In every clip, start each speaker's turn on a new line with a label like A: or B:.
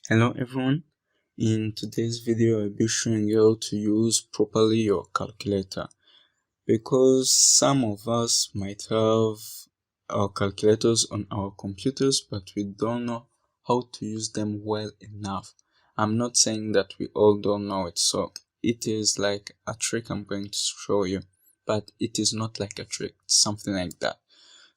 A: Hello everyone, in today's video I'll be showing you how to use properly your calculator, because some of us might have our calculators on our computers but we don't know how to use them well enough. I'm not saying that we all don't know it, so it is like a trick I'm going to show you, but it is not like a trick, it's something like that.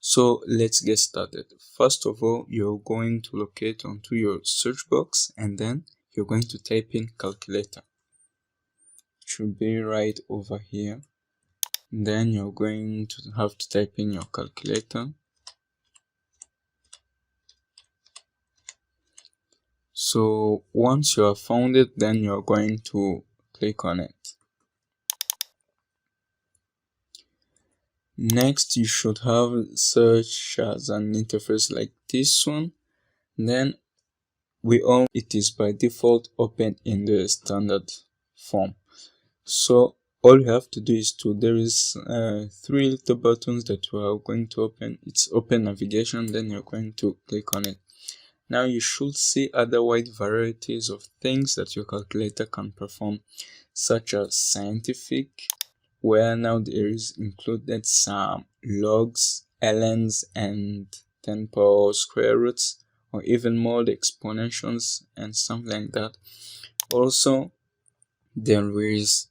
A: So let's get started. First of all, you're going to locate onto your search box and then you're going to type in calculator. It should be right over here. Then you're going to have to type in your calculator. So once you have found it, then you're going to click on it. Next, you should have search as an interface like this one. Then it is by default open in the standard form. So all you have to do is there is 3 little buttons that you are going to open. It's open navigation, then you're going to click on it. Now you should see other wide varieties of things that your calculator can perform, such as scientific, where now there is included some logs, lns, and 10 power square roots, or even more the exponentials and something like that. Also, there is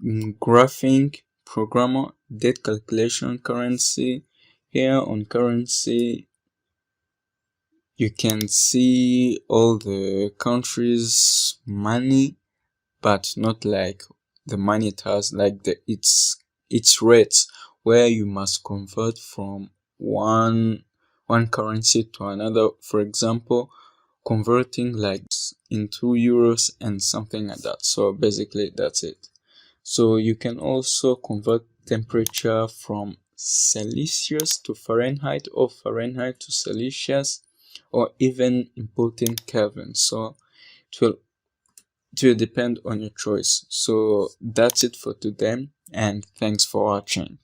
A: graphing, programmer, date calculation, currency. Here on currency, you can see all the countries' money, but not like the money it has, like its rates, where you must convert from one currency to another. For example, converting like into euros and something like that. So basically that's it. So you can also convert temperature from Celsius to Fahrenheit, or Fahrenheit to Celsius, or even importing Kelvin. So it will depend on your choice. So that's it for today, and thanks for watching.